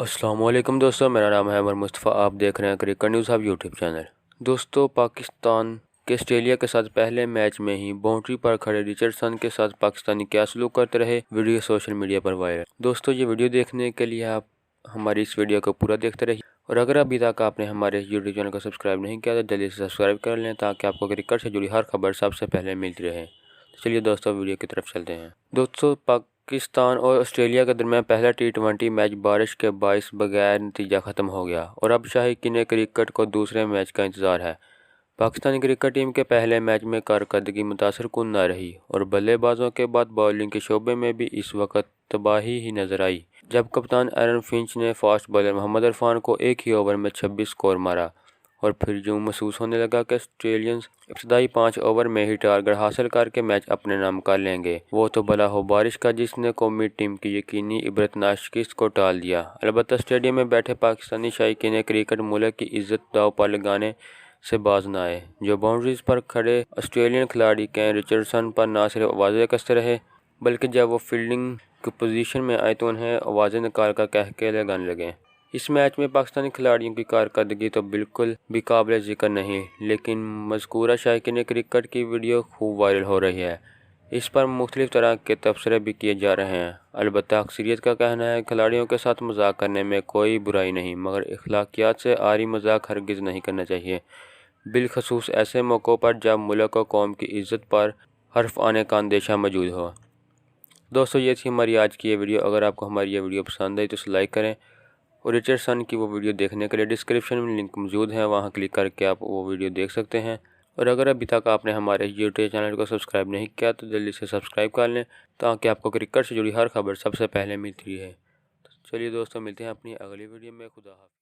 अस्सलाम वालेकुम दोस्तों, मेरा नाम है उमर मुस्तफ़ा। आप देख रहे हैं cricket news hub YouTube channel. दोस्तों, पाकिस्तान के ऑस्ट्रेलिया के साथ पहले मैच में ही बाउंड्री पर खड़े रिचर्डसन के साथ पाकिस्तानी क्या सलूक करते रहे, वीडियो सोशल मीडिया पर वायरल। दोस्तों, ये वीडियो देखने के लिए आप हमारी इस वीडियो को पूरा देखते रहिए, और अगर अभी तक आपने हमारे यूट्यूब चैनल को सब्सक्राइब नहीं किया तो जल्दी से सब्सक्राइब कर लें, ताकि आपको क्रिकेट से जुड़ी हर खबर सबसे पहले मिलती रहे। चलिए दोस्तों, वीडियो की तरफ चलते हैं। दोस्तों, पाकिस्तान और ऑस्ट्रेलिया के दरमियान पहला टी20 मैच बारिश के बायस बगैर नतीजा ख़त्म हो गया, और अब शाहीकीन क्रिकेट को दूसरे मैच का इंतज़ार है। पाकिस्तानी क्रिकेट टीम के पहले मैच में कारकर्दगी मुतासर कुन न रही, और बल्लेबाजों के बाद बॉलिंग के शोबे में भी इस वक्त तबाही ही नजर आई, जब कप्तान एरन फिंच ने फास्ट बॉलर मोहम्मद इरफान को एक ही ओवर में 26 स्कोर मारा, और फिर यूं महसूस होने लगा कि ऑस्ट्रेलियंस इब्तदाई 5 ओवर में ही टारगेट हासिल करके मैच अपने नाम कर लेंगे। वो तो भला हो बारिश का, जिसने कौमी टीम की यकीनी इबरतनाक शिकस्त को टाल दिया। अलबत्ता स्टेडियम में बैठे पाकिस्तानी शायकीन क्रिकेट मुल्क की इज्जत दांव पर लगाने से बाज न आए। जो बाउंड्रीज पर खड़े ऑस्ट्रेलियन खिलाड़ी केन रिचर्डसन पर न सिर्फ आवाज़ें कसते रहे, बल्कि जब वो फील्डिंग की पोजीशन में आए तो उन्हें आवाज़ें निकाल कर कहके लगाने लगे। इस मैच में पाकिस्तानी खिलाड़ियों की कारकर्दगी तो बिल्कुल भी काबिल ज़िक्र नहीं, लेकिन मज़कूरा शायकीन क्रिकेट की वीडियो खूब वायरल हो रही है। इस पर मुख्तलिफ़ तरह के तबसरे भी किए जा रहे हैं। अलबत्ता अक्सरियत का कहना है खिलाड़ियों के साथ मजाक करने में कोई बुराई नहीं, मगर अखलाकियात से आरी मजाक हरगिज़ नहीं करना चाहिए, बिलखसूस ऐसे मौक़ों पर जब मुल्क और कौम की इज़्ज़त पर हर्फ आने का अंदेशा मौजूद हो। दोस्तों, ये थी हमारी आज की ये वीडियो। अगर आपको हमारी ये वीडियो पसंद आई तो इसे लाइक करें, और रिचर्डसन की वो वीडियो देखने के लिए डिस्क्रिप्शन में लिंक मौजूद है, वहाँ क्लिक करके आप वो वीडियो देख सकते हैं। और अगर अभी तक आपने हमारे यूट्यूब चैनल को सब्सक्राइब नहीं किया तो जल्दी से सब्सक्राइब कर लें, ताकि आपको क्रिकेट से जुड़ी हर खबर सबसे पहले मिलती है। चलिए दोस्तों, मिलते हैं अपनी अगली वीडियो में। खुदा हाफ़िज़।